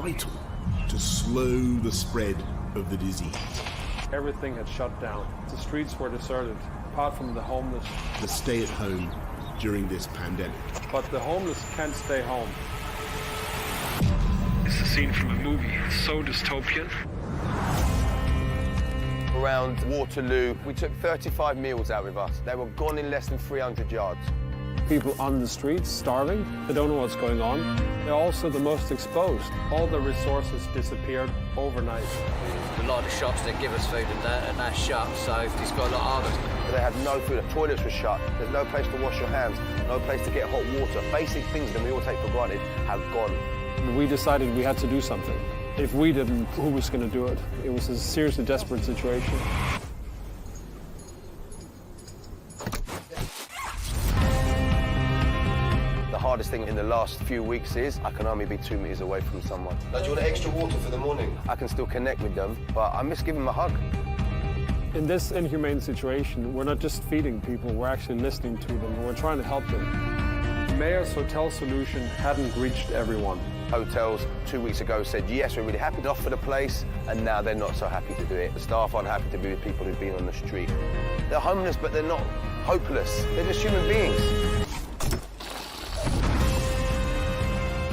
vital to slow the spread of the disease. Everything had shut down. The streets were deserted, apart from the homeless. To stay at home during this pandemic. But the homeless can't stay home. It's a scene from a movie, so dystopian. Around Waterloo, we took 35 meals out with us. They were gone in less than 300 yards. People on the streets starving, they don't know what's going on. They're also the most exposed. All the resources disappeared overnight. A lot of the shops that give us food and they're shut, so it's got a lot harder. They had no food, the toilets were shut, there's no place to wash your hands, no place to get hot water. Basic things that we all take for granted have gone. We decided we had to do something. If we didn't, who was going to do it? It was a seriously desperate situation. The hardest thing in the last few weeks is I can only be 2 meters away from someone. Do you want extra water for the morning? I can still connect with them, but I miss giving them a hug. In this inhumane situation, we're not just feeding people, we're actually listening to them, and we're trying to help them. The mayor's hotel solution hadn't reached everyone. Hotels 2 weeks ago said, yes, we're really happy to offer the place, and now they're not so happy to do it. The staff aren't happy to be with people who've been on the street. They're homeless, but they're not hopeless. They're just human beings.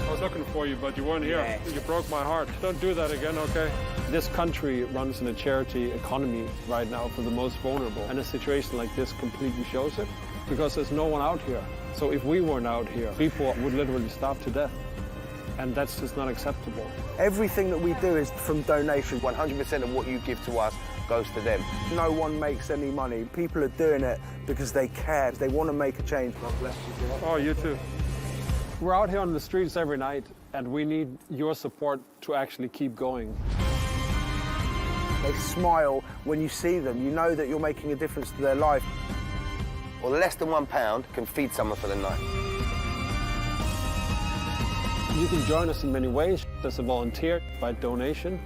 I was looking for you, but you weren't here. Yeah. You broke my heart. Don't do that again, okay? This country runs in a charity economy right now for the most vulnerable, and a situation like this completely shows it, because there's no one out here. So if we weren't out here, people would literally starve to death. And that's just not acceptable. Everything that we do is from donation. 100% of what you give to us goes to them. No one makes any money. People are doing it because they care. They want to make a change. God bless you. Oh, you too. We're out here on the streets every night, and we need your support to actually keep going. They smile when you see them. You know that you're making a difference to their life. Or less than £1 can feed someone for the night. You can join us in many ways. As a volunteer, by donation.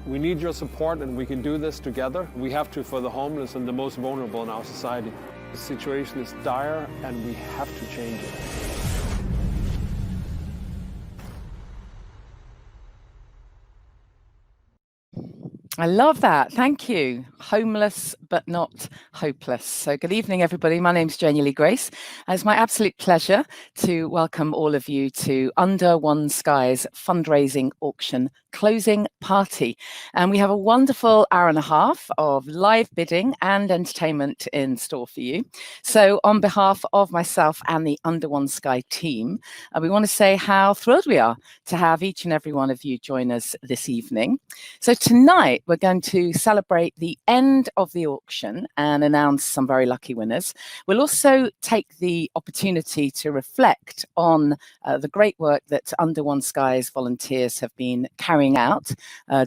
We need your support, and we can do this together. We have to for the homeless and the most vulnerable in our society. The situation is dire, and we have to change it. I love that. Thank you. Homeless but not hopeless. So good evening, everybody. My name's Janie Lee Grace. And it's my absolute pleasure to welcome all of you to UnderOneSky's fundraising auction closing party. And we have a wonderful hour and a half of live bidding and entertainment in store for you. So on behalf of myself and the UnderOneSky team, we want to say how thrilled we are to have each and every one of you join us this evening. So tonight, we're going to celebrate the end of the auction and announce some very lucky winners. We'll also take the opportunity to reflect on the great work that UnderOneSky's volunteers have been carrying out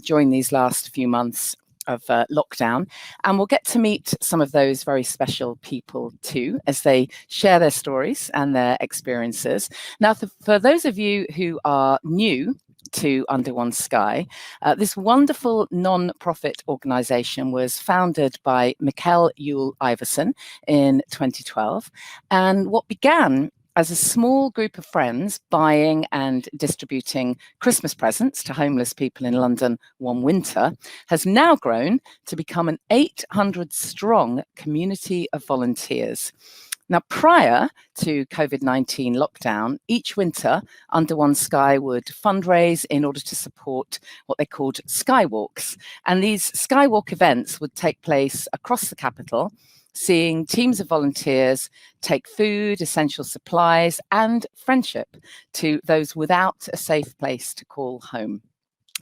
during these last few months of lockdown. And we'll get to meet some of those very special people too, as they share their stories and their experiences. Now, for those of you who are new to UnderOneSky, this wonderful non-profit organization was founded by Mikkel Yule Iverson in 2012. And what began as a small group of friends buying and distributing Christmas presents to homeless people in London one winter has now grown to become an 800-strong community of volunteers. Now, prior to COVID-19 lockdown, each winter, UnderOneSky would fundraise in order to support what they called Skywalks. And these Skywalk events would take place across the capital, seeing teams of volunteers take food, essential supplies, and friendship to those without a safe place to call home.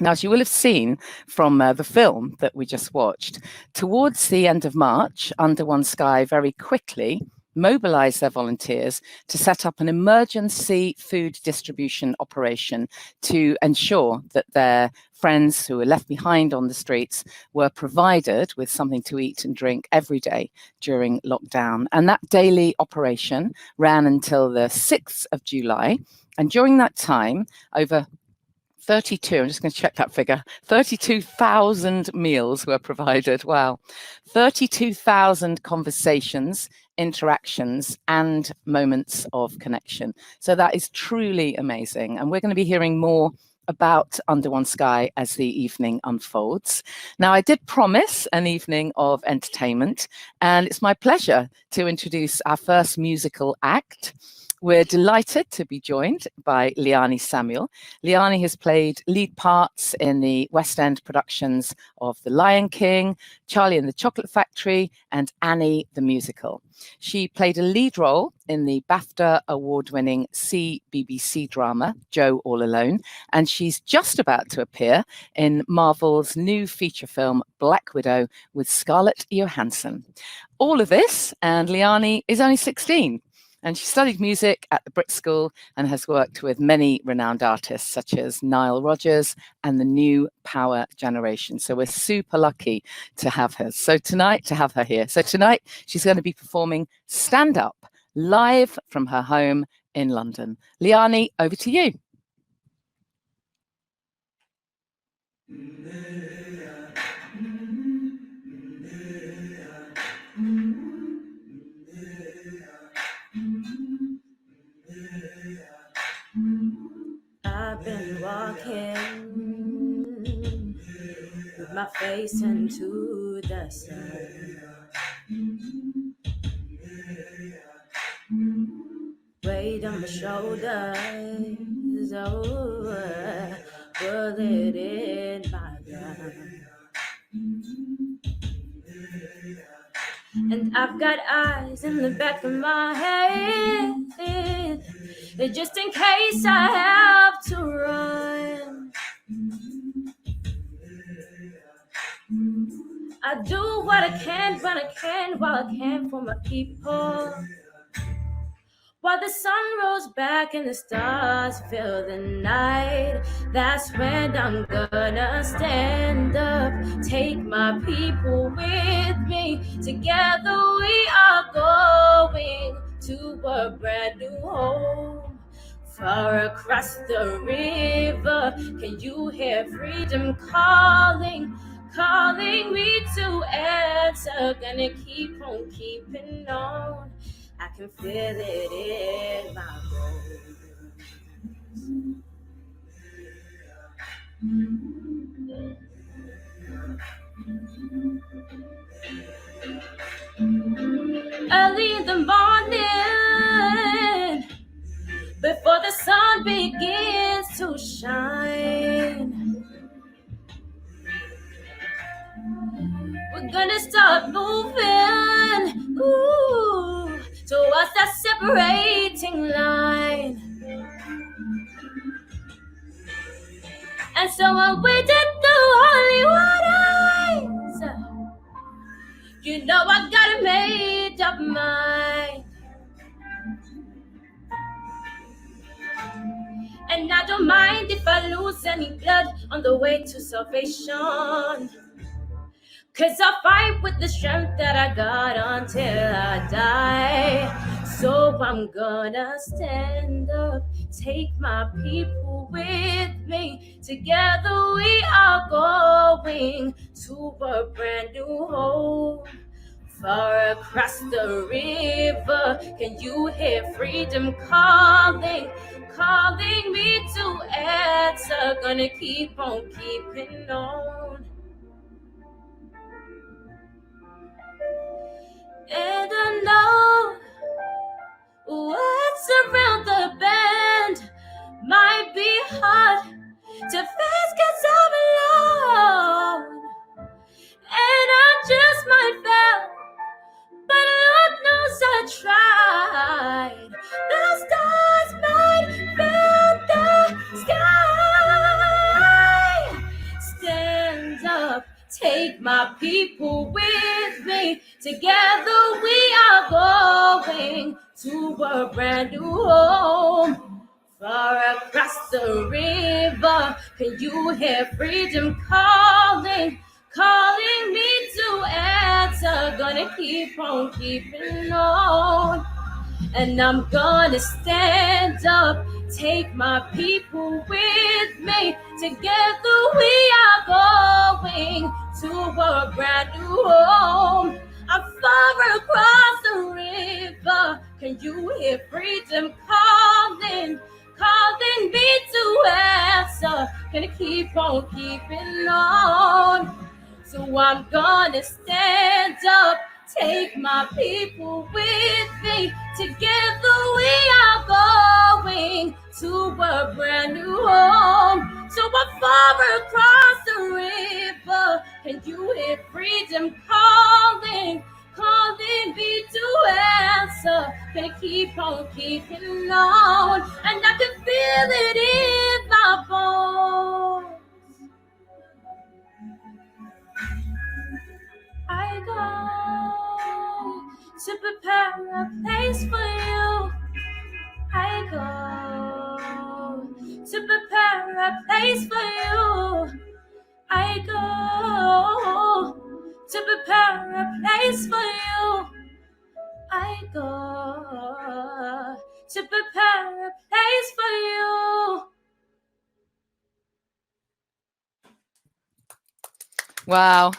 Now, as you will have seen from the film that we just watched, towards the end of March, UnderOneSky very quickly mobilise their volunteers to set up an emergency food distribution operation to ensure that their friends who were left behind on the streets were provided with something to eat and drink every day during lockdown. And that daily operation ran until the 6th of July. And during that time, over 32, I'm just going to check that figure, 32,000 meals were provided. Wow. 32,000 conversations, interactions, and moments of connection. So that is truly amazing. And we're going to be hearing more about Under One Sky as the evening unfolds. Now, I did promise an evening of entertainment, and it's my pleasure to introduce our first musical act. We're delighted to be joined by Liani Samuel. Liani has played lead parts in the West End productions of The Lion King, Charlie and the Chocolate Factory, and Annie the Musical. She played a lead role in the BAFTA award-winning BBC drama, Joe All Alone, and she's just about to appear in Marvel's new feature film, Black Widow, with Scarlett Johansson. All of this, and Liani is only 16. And she studied music at the Brit School and has worked with many renowned artists such as Nile Rodgers and the New Power Generation. So we're super lucky to have her. So tonight she's going to be performing Stand Up live from her home in London. Liani, over to you. I've been walking with my face into the sun, weight on my shoulders, oh, bullet in my gun. And I've got eyes in the back of my head, just in case I have to run. I do what I can when I can, while I can for my people. While the sun rolls back and the stars fill the night, that's when I'm gonna stand up, take my people with me. Together we are going to a brand new home, far across the river. Can you hear freedom calling, calling me to answer? Gonna keep on keeping on. I can feel it in my bones. Early in the morning, before the sun begins to shine, we're gonna start moving, ooh, towards that separating line. And so when we did the holy waters, you know I got a made up mind. And I don't mind if I lose any blood on the way to salvation, 'cause I'll fight with the strength that I got until I die. So I'm gonna stand up, take my people with me. Together we are going to a brand new home, far across the river. Can you hear freedom calling, calling me to answer? Gonna keep on keeping on. And I know what's around the bend might be hard to face 'cause I'm alone. And I just might fail, but Lord knows I tried. The stars might fill the sky. Stand up, take my people with me. Together we are going to a brand new home, far across the river. Can you hear freedom calling, calling me to answer? Gonna keep on keeping on. And I'm gonna stand up, take my people with me. Together we are going to a brand new home. I'm far across the river. Can you hear freedom calling, calling me to answer? keep on keeping on. So I'm gonna stand up, take my people with me. Together we are going to a brand new home. So I'm far across the river, and you hear freedom calling, calling me to answer. Gonna keep on keeping on, and I can feel it in my bones. I go to prepare a place for you. I go to prepare a place for you. I go to prepare a place for you. I go to prepare a place for you. Wow.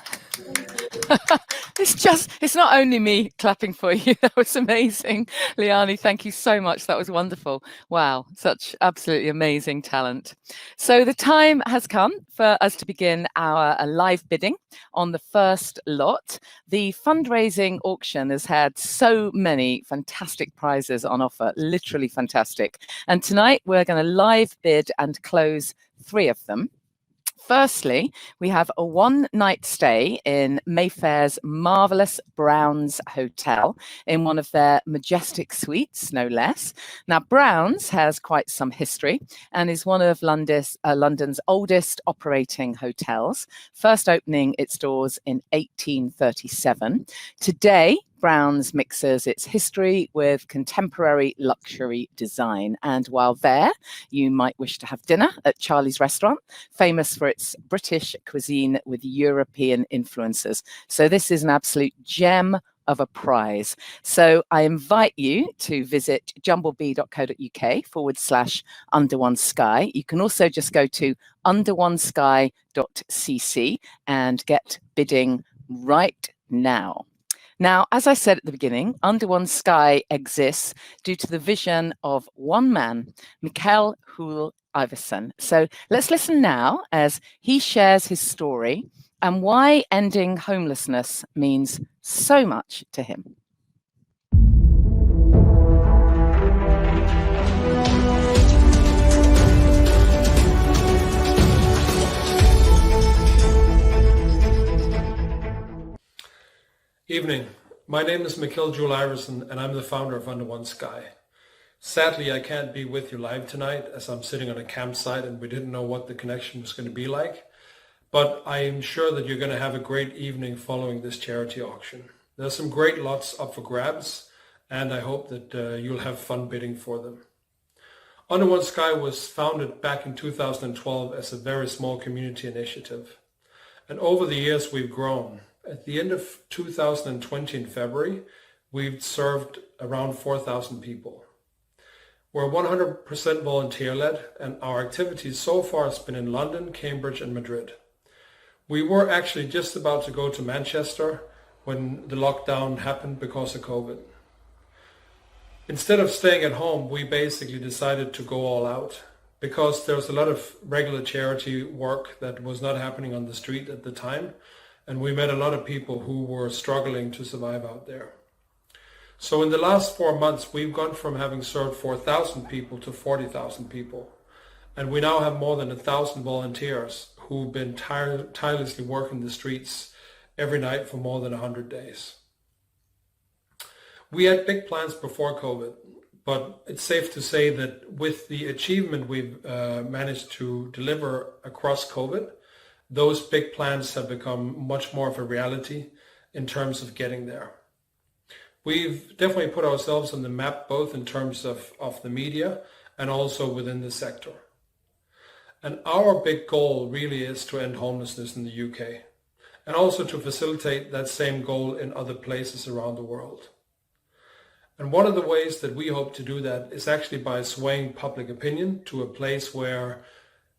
It's not only me clapping for you. That was amazing. Liani, thank you so much. That was wonderful. Wow, such absolutely amazing talent. So the time has come for us to begin our live bidding on the first lot. The fundraising auction has had so many fantastic prizes on offer, literally fantastic. And tonight we're going to live bid and close 3 of them. Firstly, we have a one-night stay in Mayfair's marvellous Browns Hotel in one of their majestic suites, no less. Now, Browns has quite some history and is one of London's oldest operating hotels, first opening its doors in 1837. Today, Browns mixes its history with contemporary luxury design. And while there, you might wish to have dinner at Charlie's Restaurant, famous for its British cuisine with European influences. So this is an absolute gem of a prize. So I invite you to visit jumblebee.co.uk/UnderOneSky. You can also just go to UnderOneSky.cc and get bidding right now. Now, as I said at the beginning, Under One Sky exists due to the vision of one man, Mikkel Hoel Iversen. So let's listen now as he shares his story and why ending homelessness means so much to him. Evening. My name is Mikkel Hoel Iversen and I'm the founder of Under One Sky. Sadly, I can't be with you live tonight as I'm sitting on a campsite and we didn't know what the connection was going to be like. But I am sure that you're going to have a great evening following this charity auction. There's some great lots up for grabs and I hope that you'll have fun bidding for them. Under One Sky was founded back in 2012 as a very small community initiative. And over the years we've grown. At the end of 2020 in February, we've served around 4,000 people. We're 100% volunteer-led and our activities so far has been in London, Cambridge and Madrid. We were actually just about to go to Manchester when the lockdown happened because of COVID. Instead of staying at home, we basically decided to go all out because there was a lot of regular charity work that was not happening on the street at the time. And we met a lot of people who were struggling to survive out there. So in the last 4 months, we've gone from having served 4,000 people to 40,000 people. And we now have more than 1,000 volunteers who've been tirelessly working the streets every night for more than 100 days. We had big plans before COVID, but it's safe to say that with the achievement we've managed to deliver across COVID, those big plans have become much more of a reality in terms of getting there. We've definitely put ourselves on the map, both in terms of the media and also within the sector. And our big goal really is to end homelessness in the UK and also to facilitate that same goal in other places around the world. And one of the ways that we hope to do that is actually by swaying public opinion to a place where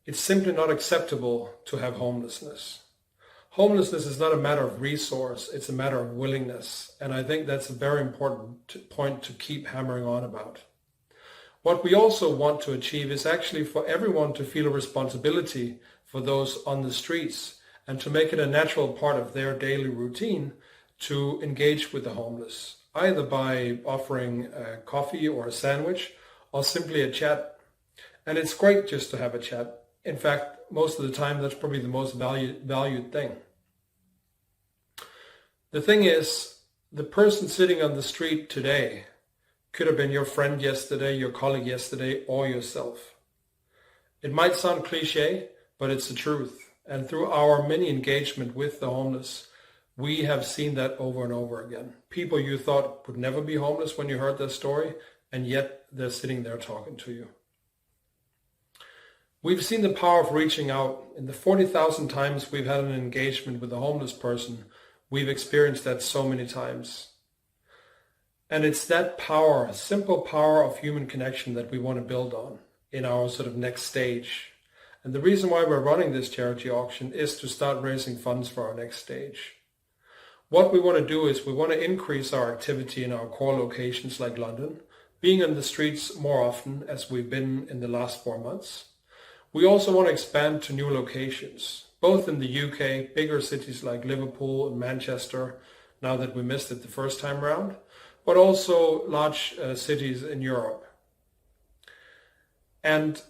it's simply not acceptable to have homelessness. Homelessness is not a matter of resource, it's a matter of willingness. And I think that's a very important point to keep hammering on about. What we also want to achieve is actually for everyone to feel a responsibility for those on the streets and to make it a natural part of their daily routine to engage with the homeless, either by offering a coffee or a sandwich or simply a chat. And it's great just to have a chat. In fact, most of the time, that's probably the most valued thing. The thing is, the person sitting on the street today could have been your friend yesterday, your colleague yesterday, or yourself. It might sound cliche, but it's the truth. And through our many engagement with the homeless, we have seen that over and over again. People you thought would never be homeless when you heard their story, and yet they're sitting there talking to you. We've seen the power of reaching out. In the 40,000 times we've had an engagement with a homeless person, we've experienced that so many times. And it's that power, simple power of human connection that we want to build on in our sort of next stage. And the reason why we're running this charity auction is to start raising funds for our next stage. What we want to do is we want to increase our activity in our core locations like London, being on the streets more often as we've been in the last 4 months. We also want to expand to new locations, both in the UK, bigger cities like Liverpool and Manchester, now that we missed it the first time around, but also large cities in Europe. And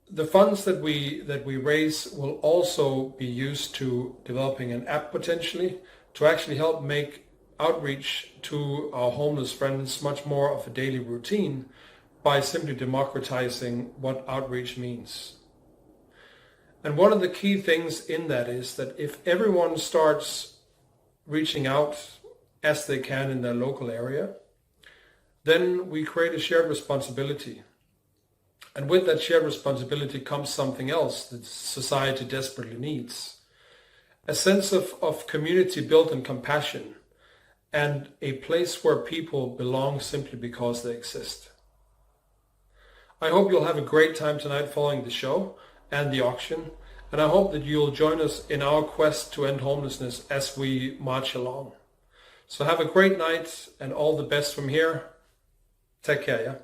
the funds that we raise will also be used to developing an app potentially to actually help make outreach to our homeless friends much more of a daily routine by simply democratizing what outreach means. And one of the key things in that is that if everyone starts reaching out as they can in their local area, then we create a shared responsibility. And with that shared responsibility comes something else that society desperately needs. A sense of community built in compassion and a place where people belong simply because they exist. I hope you'll have a great time tonight following the show and the auction, and I hope that you'll join us in our quest to end homelessness as we march along. So have a great night and all the best from here. Take care, yeah?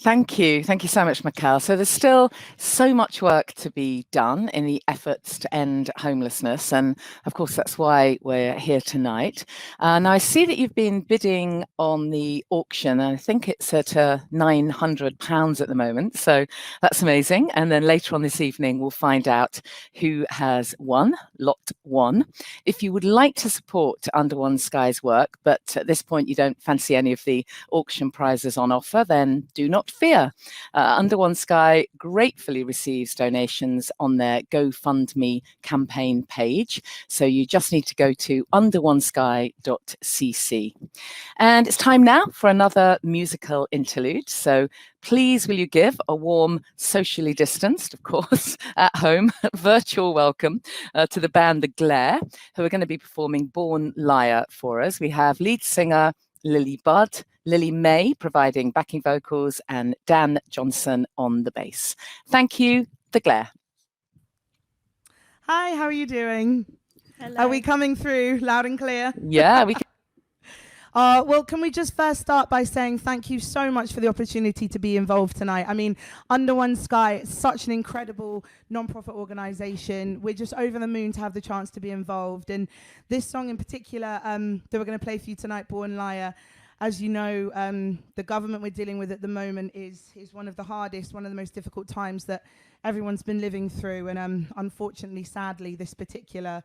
Thank you. Thank you so much, Mikhail. So there's still so much work to be done in the efforts to end homelessness. And of course, that's why we're here tonight. Now, I see that you've been bidding on the auction, and I think it's at £900 at the moment. So that's amazing. And then later on this evening, we'll find out who has won, lot one. If you would like to support UnderOneSky's work, but at this point you don't fancy any of the auction prizes on offer, then do not fear. UnderOneSky gratefully receives donations on their GoFundMe campaign page. So you just need to go to underonesky.cc. And it's time now for another musical interlude. So please will you give a warm, socially distanced, of course, at home, virtual welcome to the band The Glare, who are going to be performing Born Liar for us. We have lead singer Lily Budd, Lily May providing backing vocals, and Dan Johnson on the bass. Thank you, The Glare. Hi, how are you doing? Hello. Are we coming through loud and clear? Yeah, we can. Well, can we just first start by saying thank you so much for the opportunity to be involved tonight. I mean, UnderOneSky, such an incredible non-profit organisation. We're just over the moon to have the chance to be involved. And this song in particular that we're going to play for you tonight, Born Liar, as you know, the government we're dealing with at the moment is one of the hardest, one of the most difficult times that everyone's been living through. And unfortunately, sadly, this particular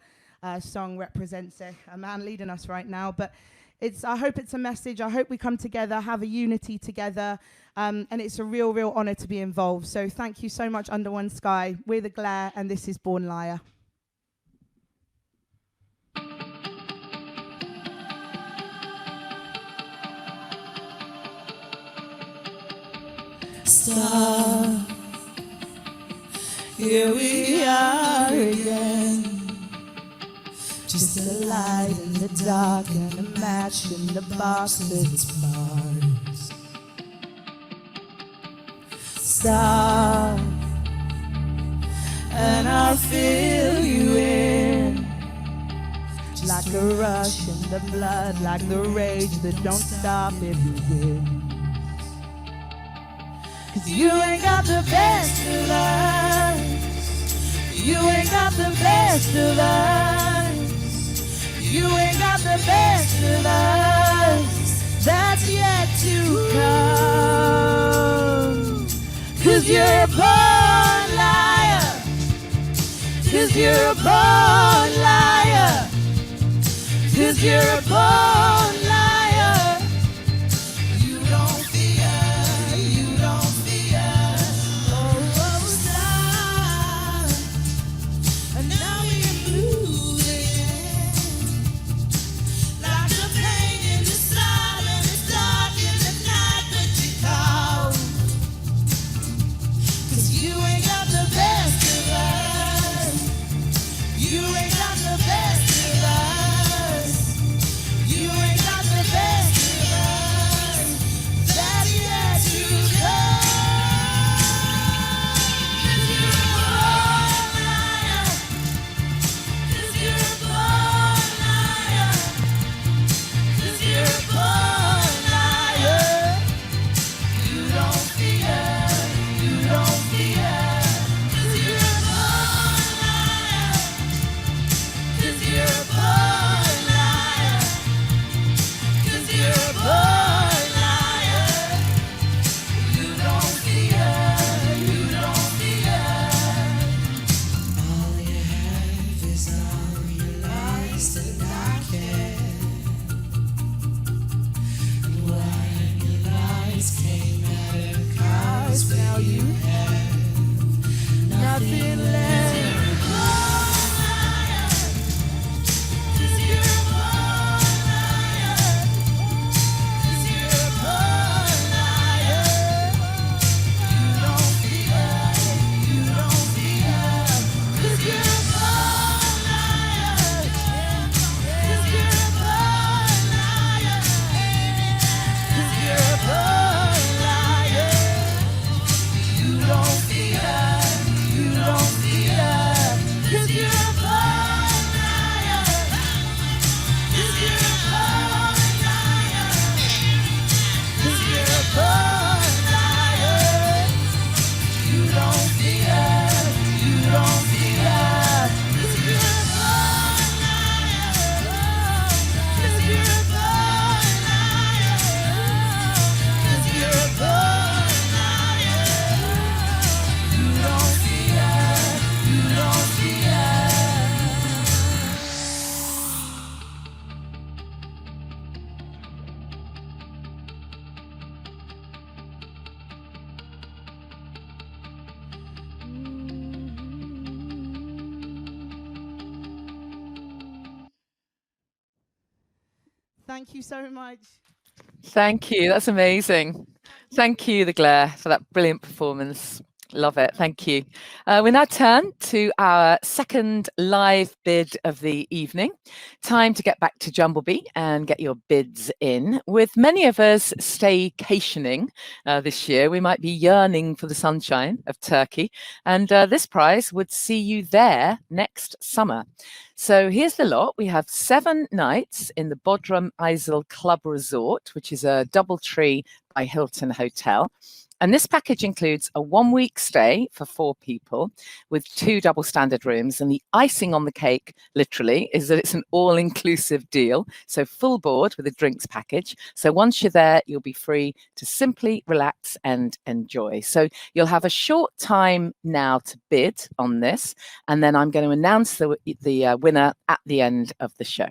song represents a man leading us right now. But I hope it's a message. I hope we come together, have a unity together, and it's a real, real honour to be involved. So thank you so much, UnderOneSky. We're The Glare, and this is Born Liar. Stop. Here we are again. Just a light in the dark and a match in the box that's Mars. Stop, and I'll fill you in. like the rush in the blood, like the rage that don't stop if you did. 'Cause you ain't got the best of us. You ain't got the best of us. You ain't got the best of us. That's yet to come. 'Cause you're a born liar. 'Cause you're a born liar. 'Cause you're a born liar. You don't fear, you don't fear. Oh, stop. And now we're moving. Like the pain in the silence, it's dark in the night, but you call. 'Cause you ain't got the best of us. You ain't got the best of us. You ain't got the best of us. That yet to come. 'Cause you're a born liar. 'Cause you're a born liar. 'Cause you're a born liar. You don't fear. You don't fear. 'Cause you're a born liar. 'Cause you're a born liar. 'Cause you're a born liar. You don't fear. You don't fear. All you have is all your lies, and I care. When your lies came out of cars, now you have nothing left. 'Cause you're a born liar. 'Cause you're a born liar. You don't fear. You don't fear. 'Cause you're a born liar. 'Cause you're a born liar. 'Cause you're a born liar. You don't fear. You don't fear. 'Cause you're a born liar. 'Cause you're a born liar. 'Cause you're a born liar. You don't fear. You don't fear. 'Cause you're a born liar. 'Cause you're a born liar. 'Cause you're a born liar. You don't fear. You don't fear. Thank you so much. Thank you. That's amazing. Thank you, The Glare, for that brilliant performance. Love it. Thank you. We now turn to our second live bid of the evening. Time to get back to Jumblebee and get your bids in. With many of us staycationing this year, we might be yearning for the sunshine of Turkey. And this prize would see you there next summer. So here's the lot. We have 7 nights in the Bodrum Isle Club Resort, which is a DoubleTree by Hilton hotel. And this package includes a 1-week stay for 4 people with 2 double standard rooms. And the icing on the cake, literally, is that it's an all-inclusive deal. So full board with a drinks package. So once you're there, you'll be free to simply relax and enjoy. So you'll have a short time now to bid on this. And then I'm going to announce the winner at the end of the show.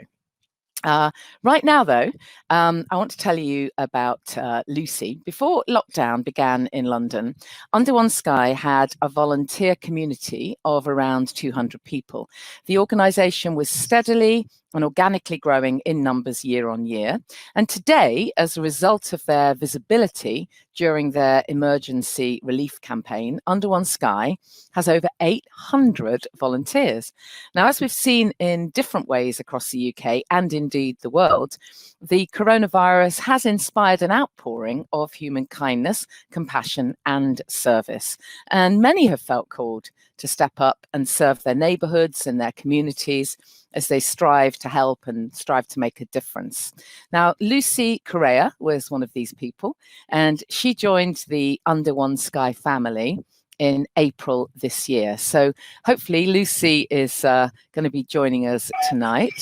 Right now, though, I want to tell you about Lucy. Before lockdown began in London, UnderOneSky had a volunteer community of around 200 people. The organisation was steadily and organically growing in numbers year on year. And today, as a result of their visibility during their emergency relief campaign, UnderOneSky has over 800 volunteers. Now, as we've seen in different ways across the UK and indeed the world, the coronavirus has inspired an outpouring of human kindness, compassion and service. And many have felt called to step up and serve their neighborhoods and their communities as they strive to help and strive to make a difference. Now, Lucy Correa was one of these people, and she joined the UnderOneSky family in April this year. So hopefully Lucy is going to be joining us tonight.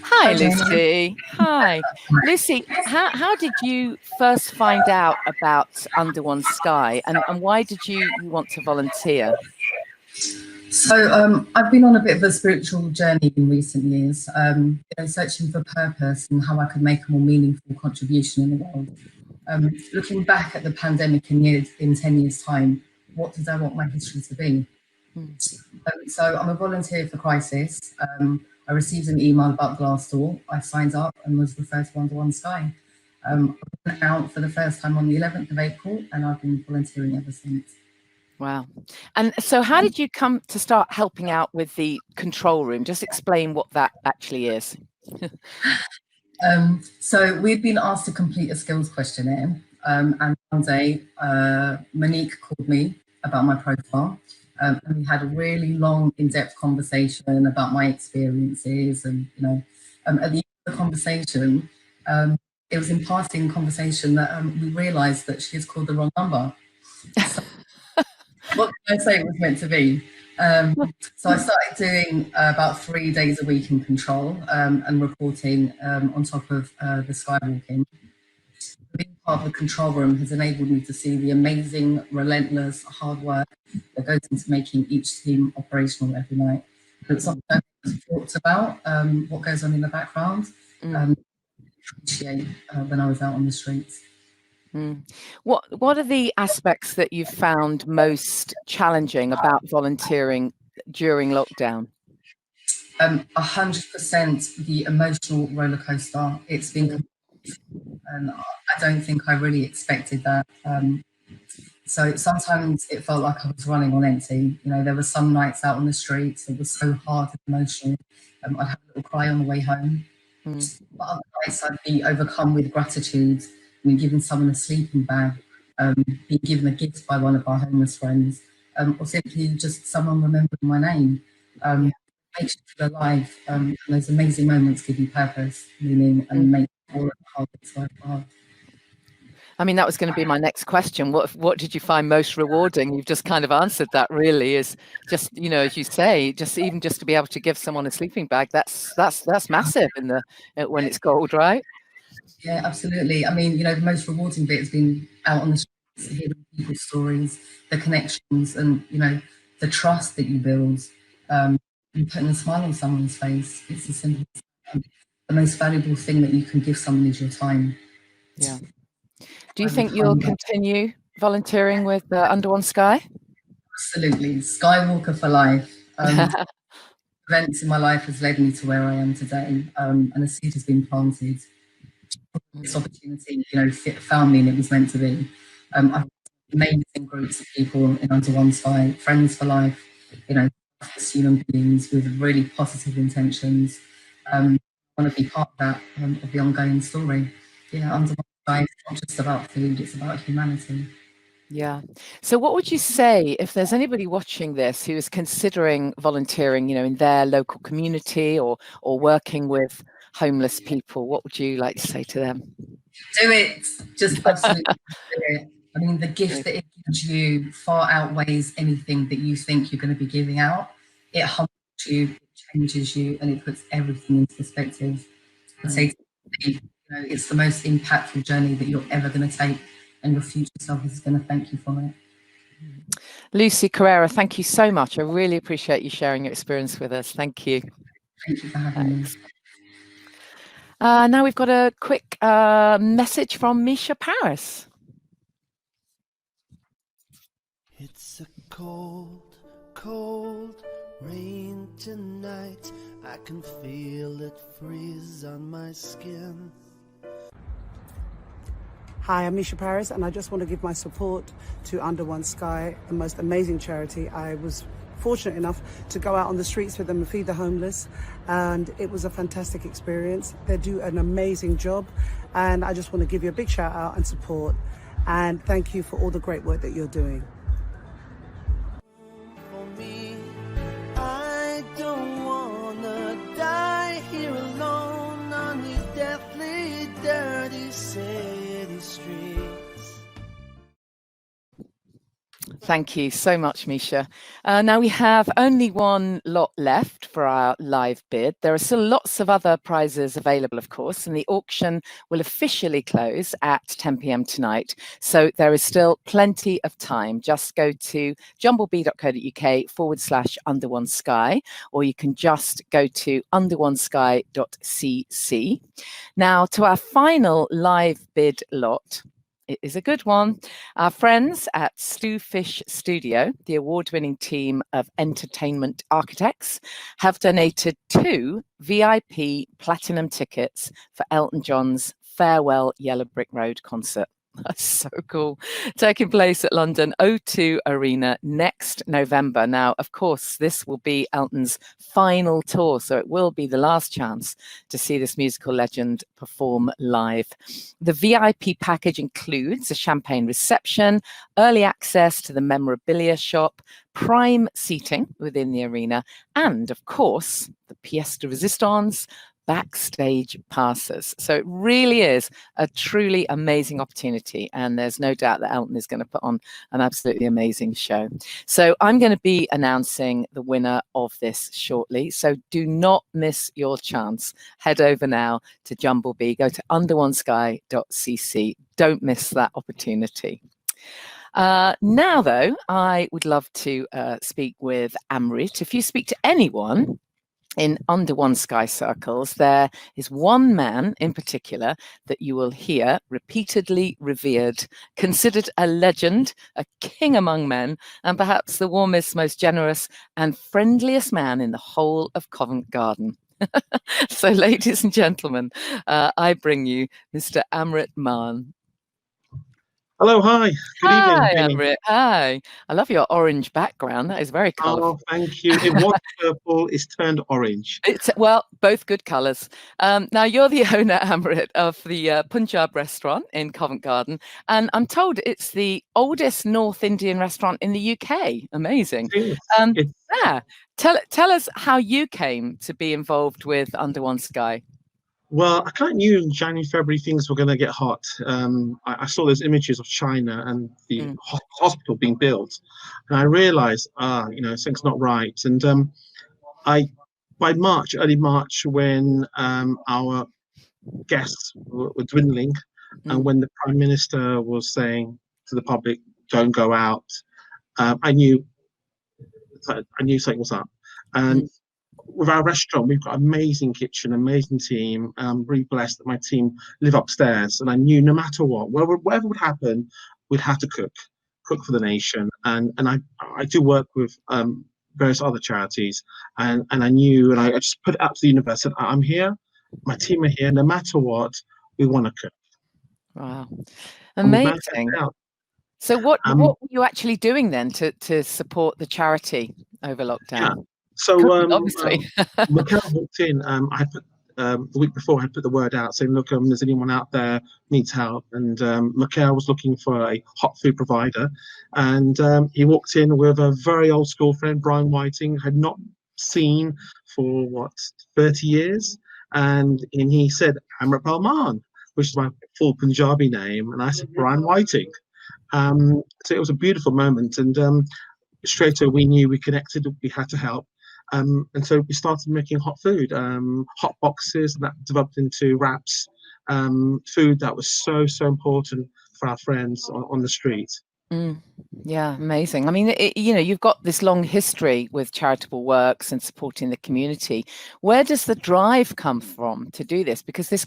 Hi, Lucy. Hi. Lucy, how did you first find out about UnderOneSky, and why did you want to volunteer? So I've been on a bit of a spiritual journey in recent years, searching for purpose and how I could make a more meaningful contribution in the world. Looking back at the pandemic in 10 years' time, what did I want my history to be? So I'm a volunteer for Crisis. I received an email about Glassdoor. I signed up and was referred to UnderOneSky. I went out for the first time on the 11th of April, and I've been volunteering ever since. Wow. And so how did you come to start helping out with the control room? Just explain what that actually is. So we'd been asked to complete a skills questionnaire, and one day Monique called me about my profile, and we had a really long, in-depth conversation about my experiences. And at the end of the conversation, it was in passing conversation that we realised that she has called the wrong number. So, what can I say it was meant to be? So I started doing about 3 days a week in control and reporting on top of the skywalking. Being part of the control room has enabled me to see the amazing, relentless, hard work that goes into making each team operational every night. It's something I talked about, what goes on in the background, appreciate when I was out on the streets. What are the aspects that you've found most challenging about volunteering during lockdown? 100% the emotional roller coaster. It's been, and I don't think I really expected that. So sometimes it felt like I was running on empty. There were some nights out on the streets, it was so hard and emotional. I'd have a little cry on the way home. But other nights I'd be overcome with gratitude. Giving someone a sleeping bag, being given a gift by one of our homeless friends, or simply just someone remembering my name. Makes you feel alive, and those amazing moments give you purpose, meaning, and make all of the hard bits worthwhile. I mean, that was going to be my next question. What did you find most rewarding? You've just kind of answered that. Really, is just as you say, just to be able to give someone a sleeping bag. That's massive when it's cold, right? Yeah, absolutely. I mean, the most rewarding bit has been out on the streets, hearing people's stories, the connections, and the trust that you build, and putting a smile on someone's face. It's as simple as the most valuable thing that you can give someone is your time. Yeah. Do you think you'll continue volunteering with UnderOneSky? Absolutely. Skywalker for life. Events in my life has led me to where I am today, and a seed has been planted. This opportunity, found me, and it was meant to be. I've amazing groups of people in UnderOneSky, friends for life, human beings with really positive intentions. I want to be part of that, of the ongoing story. UnderOneSky is not just about food, it's about humanity. Yeah. So what would you say if there's anybody watching this who is considering volunteering, in their local community or working with homeless people? What would you like to say to them? Do it. Just absolutely do it. I mean, the gift that it gives you far outweighs anything that you think you're going to be giving out. It humbles you, it changes you, and it puts everything into perspective. I'd say, it's the most impactful journey that you're ever going to take, and your future self is going to thank you for it. Lucy Correa, thank you so much. I really appreciate you sharing your experience with us. Thank you. Thank you for having me. Now we've got a quick message from Misha Paris. It's a cold, cold rain tonight. I can feel it freeze on my skin. Hi, I'm Misha Paris, and I just want to give my support to UnderOneSky, the most amazing charity. I was fortunate enough to go out on the streets with them and feed the homeless, and it was a fantastic experience. They do an amazing job, and I just want to give you a big shout out and support, and thank you for all the great work that you're doing. Thank you so much, Misha. Now we have only one lot left for our live bid. There are still lots of other prizes available, of course, and the auction will officially close at 10 p.m. tonight. So there is still plenty of time. Just go to jumblebee.co.uk/UnderOneSky, or you can just go to UnderOneSky.cc. Now to our final live bid lot. It is a good one. Our friends at Stewfish Studio, the award-winning team of entertainment architects, have donated 2 VIP platinum tickets for Elton John's Farewell Yellow Brick Road concert. That's so cool. Taking place at London O2 Arena next November. Now, of course, this will be Elton's final tour, so it will be the last chance to see this musical legend perform live. The VIP package includes a champagne reception, early access to the memorabilia shop, prime seating within the arena, and, of course, the pièce de résistance, backstage passes. So it really is a truly amazing opportunity, and there's no doubt that Elton is going to put on an absolutely amazing show. So I'm going to be announcing the winner of this shortly, so do not miss your chance. Head over now to Jumblebee, go to underonesky.cc. Don't miss that opportunity. Now though, I would love to speak with Amrit. If you speak to anyone in Under One Sky circles, there is one man in particular that you will hear repeatedly revered, considered a legend, a king among men, and perhaps the warmest, most generous and friendliest man in the whole of Covent Garden. So, ladies and gentlemen, I bring you Mr. Amrit Maan. Hello, hi. Good evening. Hi, Amrit. Hi. I love your orange background. That is very colourful. Oh, thank you. It was purple. It's turned orange. It's, well, both good colours. Now, you're the owner, Amrit, of the Punjab restaurant in Covent Garden, and I'm told it's the oldest North Indian restaurant in the UK. Amazing. Yeah. Tell us how you came to be involved with Under One Sky. Well, I kind of knew in January, February things were going to get hot. I saw those images of China and the hospital being built, and I realized, something's not right. And by March, early March, when our guests were dwindling, and when the Prime Minister was saying to the public, "Don't go out," I knew something was up. And with our restaurant, we've got an amazing kitchen, amazing team. I'm really blessed that my team live upstairs, and I knew no matter what, whatever would happen, we'd have to cook for the nation. And I do work with various other charities, and I knew, and I just put it out to the universe, and I'm here, my team are here, no matter what, we want to cook. Wow, amazing. So what were you actually doing then to support the charity over lockdown? Yeah. So obviously, Mikhail walked in. I put the week before, I put the word out saying, "Look, there's anyone out there needs help." And Mikhail was looking for a hot food provider, and he walked in with a very old school friend, Brian Whiting, had not seen for 30 years, and he said Amrit Maan, which is my full Punjabi name, and I said Brian Whiting. So it was a beautiful moment, and straight away we knew we connected, we had to help. And so we started making hot food, hot boxes, and that developed into wraps, food that was so important for our friends on the street. Yeah, amazing. I mean, you've got this long history with charitable works and supporting the community. Where does the drive come from to do this? Because this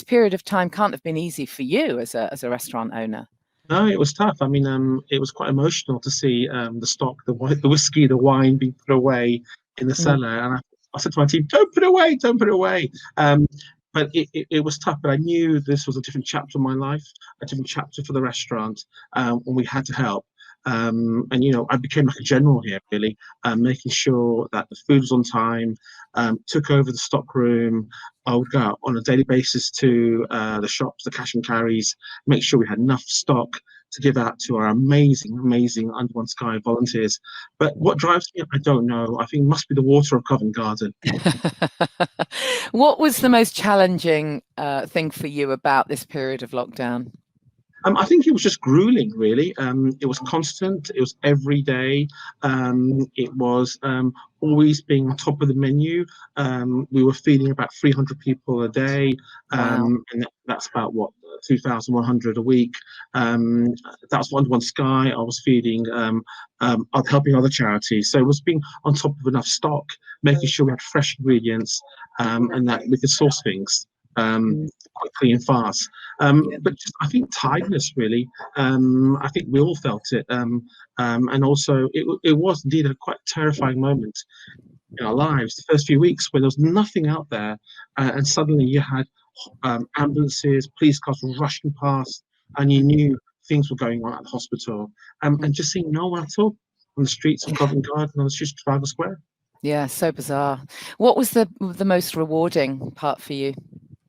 period of time can't have been easy for you as a restaurant owner. No, it was tough. I mean, it was quite emotional to see the stock, the whiskey, the wine being put away in the cellar. And I said to my team, don't put it away. But it was tough, but I knew this was a different chapter of my life, a different chapter for the restaurant, and we had to help. And, I became like a general here, really, making sure that the food was on time, took over the stock room. I would go out on a daily basis to the shops, the cash and carries, make sure we had enough stock to give out to our amazing Under One Sky volunteers. But what drives me, I don't know. I think it must be the water of Covent Garden. What was the most challenging thing for you about this period of lockdown? I think it was just grueling, really. It was constant. It was every day. It was always being on top of the menu. We were feeding about 300 people a day, Wow. and that's about what 2,100 a week. That's UnderOneSky. I was feeding, helping other charities. So it was being on top of enough stock, making sure we had fresh ingredients, and that we could source things quickly and fast. But just, I think tiredness, really. I think we all felt it, and also it was indeed a quite terrifying moment in our lives. The first few weeks where there was nothing out there, and suddenly you had ambulances, police cars rushing past, and you knew things were going on at the hospital, and just seeing no one at all on the streets of Covent Garden, on the streets of Trafalgar Square. Yeah, so bizarre. What was the most rewarding part for you?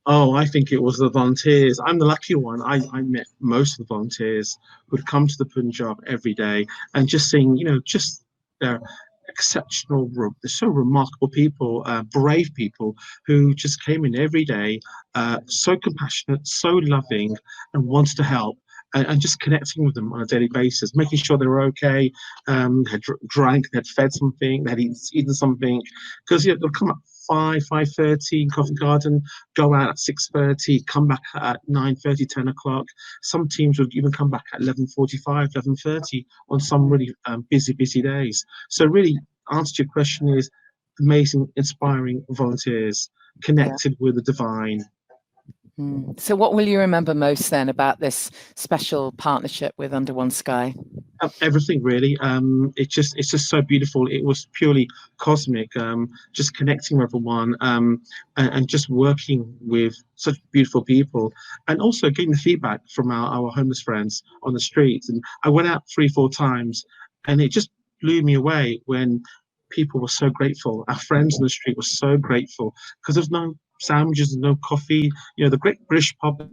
Oh, I think it was the volunteers. I'm the lucky one. I met most of the volunteers who'd come to the Punjab every day, and just seeing, just their exceptional, they're so remarkable people, brave people who just came in every day, so compassionate, so loving, and wanted to help. And just connecting with them on a daily basis, making sure they were okay, had drank, they had fed something, they had eaten something, because they'll come up 5:30 in Covent Garden, go out at 6:30, come back at 9:30, 10 o'clock. Some teams would even come back at 11:45, 11:30 on some really busy days. So really, answer to your question is amazing, inspiring volunteers connected with the divine. So what will you remember most then about this special partnership with UnderOneSky? Everything, really. It's just so beautiful. It was purely cosmic, just connecting with everyone, and just working with such beautiful people, and also getting the feedback from our homeless friends on the streets. And I went out 3-4 times, and it just blew me away when people were so grateful. Our friends on the street were so grateful because there's no sandwiches and no coffee. The great British public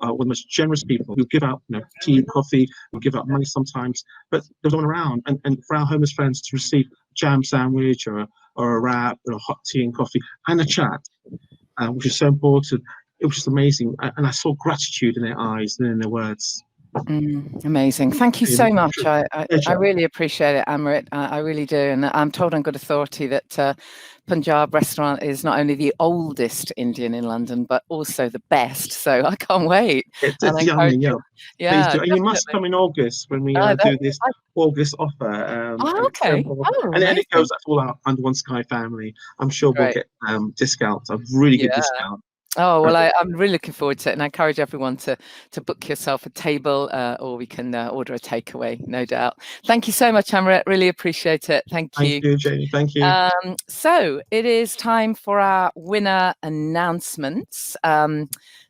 are one of the most generous people who give out tea, coffee, who give out money sometimes, but there's no one around. And for our homeless friends to receive a jam sandwich or a wrap or a hot tea and coffee and a chat, which is so important, it was just amazing. And I saw gratitude in their eyes and in their words. Amazing. Thank you so much. I really appreciate it, Amrit. I really do. And I'm told on good authority that Punjab restaurant is not only the oldest Indian in London, but also the best. So I can't wait. It's yummy, yeah. Yeah, please do. And you must come in August when we do this August offer. Okay. And then it goes out to all our UnderOneSky family. I'm sure we'll get discounts, a really good discount. Oh, well, I'm really looking forward to it, and I encourage everyone to book yourself a table, or we can order a takeaway, no doubt. Thank you so much, Amrit. Really appreciate it. Thank you. Thank you, Jamie. Thank you. So it is time for our winner announcements.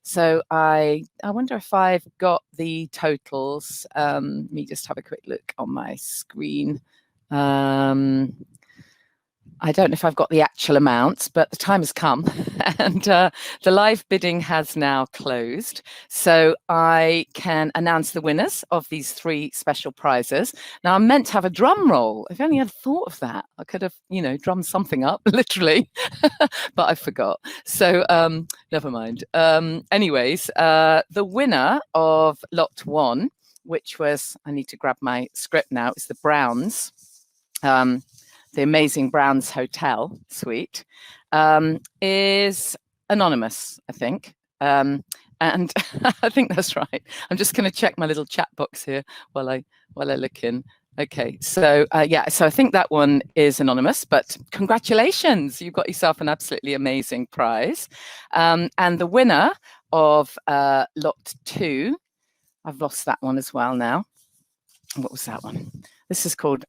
So I wonder if I've got the totals. Let me just have a quick look on my screen. I don't know if I've got the actual amounts, but the time has come and the live bidding has now closed. So I can announce the winners of these 3 special prizes. Now, I'm meant to have a drum roll. If only I'd thought of that. I could have, drummed something up, literally, but I forgot. So never mind. Anyways, the winner of lot 1, which was, I need to grab my script now, it's the Browns. The amazing Browns Hotel suite, is anonymous, I think. And I think that's right. I'm just going to check my little chat box here while I look in. Okay, so so I think that one is anonymous, but congratulations, you've got yourself an absolutely amazing prize. And the winner of lot 2, I've lost that one as well now. What was that one? This is called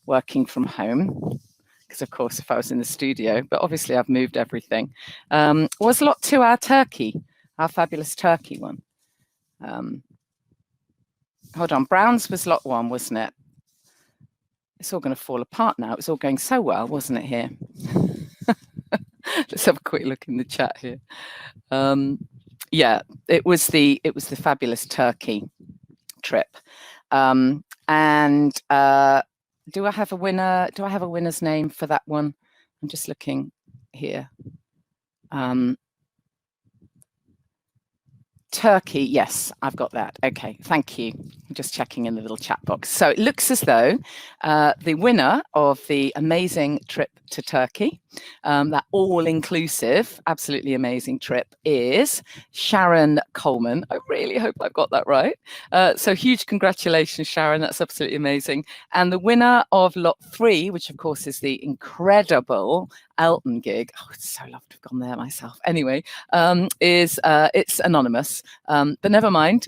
#working from home, because of course if I was in the studio, but obviously I've moved everything. Was lot 2 our turkey, our fabulous turkey one? Hold on, Browns was lot 1, wasn't it? It's all going to fall apart now. It was all going so well, wasn't it here? Let's have a quick look in the chat here. Yeah, it was the fabulous turkey trip. And do I have a winner? Do I have a winner's name for that one? I'm just looking here. Turkey, yes, I've got that. Okay, thank you. I'm just checking in the little chat box. So it looks as though the winner of the amazing trip to Turkey, that all-inclusive, absolutely amazing trip, is Sharon Coleman. I really hope I've got that right. So huge congratulations, Sharon. That's absolutely amazing. And the winner of lot 3, which of course is the incredible Elton gig. Oh, it's so lovely to have gone there myself. Anyway, it's anonymous, but never mind.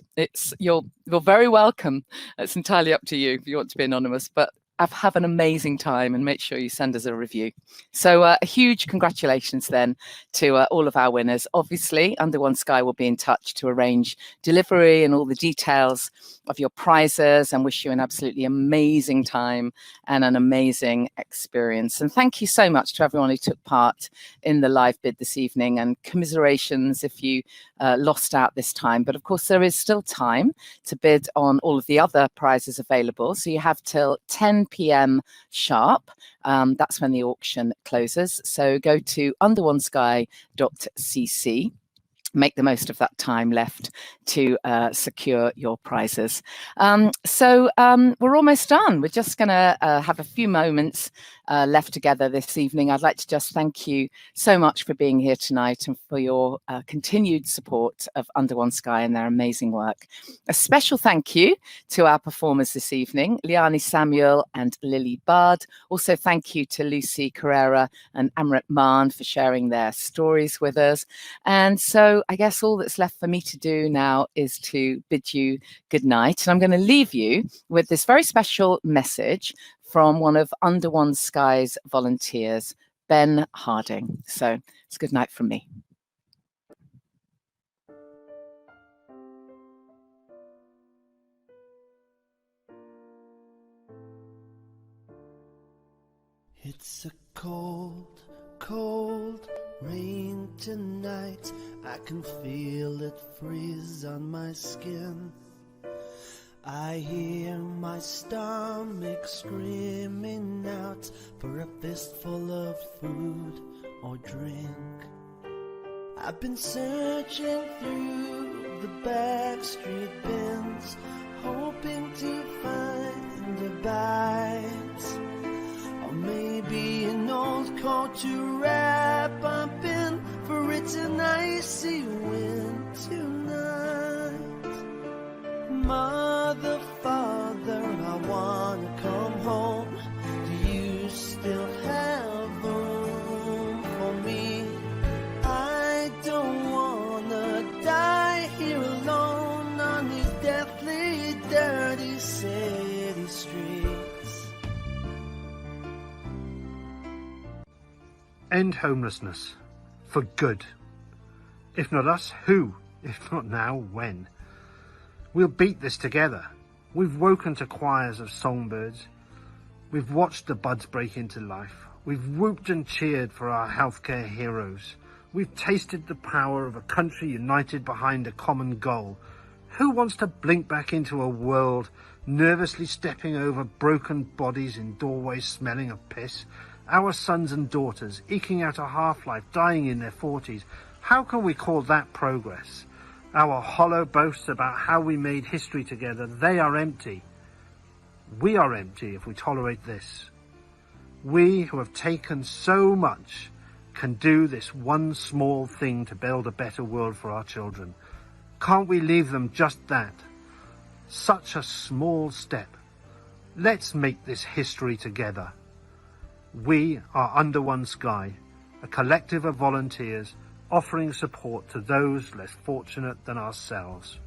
You're very welcome. It's entirely up to you if you want to be anonymous, but have an amazing time and make sure you send us a review. So a huge congratulations then to all of our winners. Obviously, UnderOneSky will be in touch to arrange delivery and all the details of your prizes, and wish you an absolutely amazing time and an amazing experience. And thank you so much to everyone who took part in the live bid this evening, and commiserations if you lost out this time. But of course, there is still time to bid on all of the other prizes available. So you have till 10 p.m. sharp. That's when the auction closes. So go to underonesky.cc. Make the most of that time left to secure your prizes. So we're almost done. We're just going to have a few moments left together this evening. I'd like to just thank you so much for being here tonight and for your continued support of UnderOneSky and their amazing work. A special thank you to our performers this evening, Liani Samuel and Lily Bard. Also thank you to Lucy Carrera and Amrit Maan for sharing their stories with us. And so I guess all that's left for me to do now is to bid you good night. And I'm going to leave you with this very special message from one of UnderOneSky's volunteers, Ben Harding. So it's good night from me. It's a cold, cold rain tonight. I can feel it freeze on my skin. I hear my stomach screaming out for a fistful of food or drink. I've been searching through the backstreet bins, hoping to find a bite, or maybe an old coat to wrap up in, for it's an icy winter night. Mother, father, I wanna come home. Do you still have room for me? I don't wanna die here alone on these deathly, dirty city streets. End homelessness. For good. If not us, who? If not now, when? We'll beat this together. We've woken to choirs of songbirds. We've watched the buds break into life. We've whooped and cheered for our healthcare heroes. We've tasted the power of a country united behind a common goal. Who wants to blink back into a world nervously stepping over broken bodies in doorways smelling of piss? Our sons and daughters eking out a half-life, dying in their 40s. How can we call that progress? Our hollow boasts about how we made history together, they are empty. We are empty if we tolerate this. We who have taken so much can do this one small thing to build a better world for our children. Can't we leave them just that? Such a small step. Let's make this history together. We are UnderOneSky, a collective of volunteers offering support to those less fortunate than ourselves.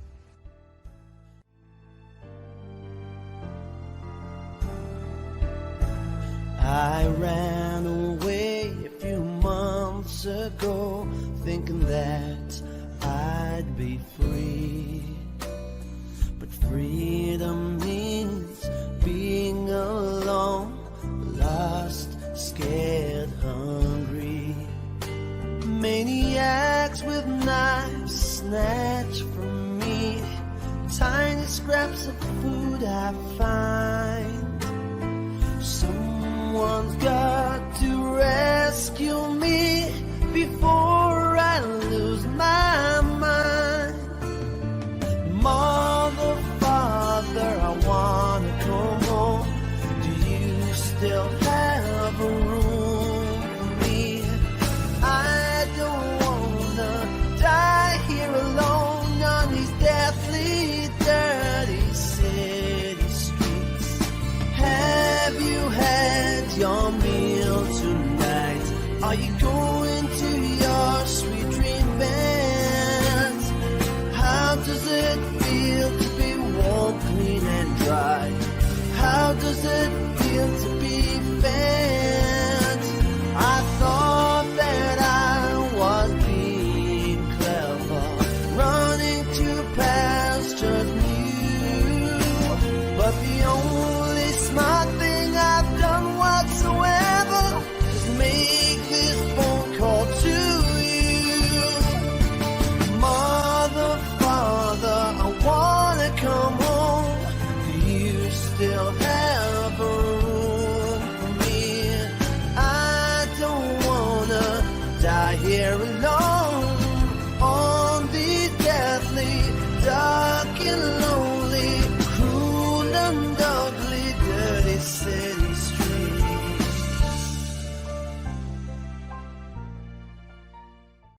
I ran away a few months ago, thinking that I'd be free. But freedom means being alone, lost, scared, hungry. Maniacs with knives snatch from me tiny scraps of food I find. Someone's got to rescue me before I lose my mind. still have a room for me. I don't wanna die here alone on these deathly, dirty city streets. Have you had your meal tonight? Are you going to your sweet dream band? How does it feel to be warm, clean and dry? How does it feel to be fed? I thought that I was being clever, running to pastures new. But the only smart thing I've done whatsoever is make this phone call to you. Mother, Father, I wanna come home. Do you still have a room for me? I don't wanna die here alone.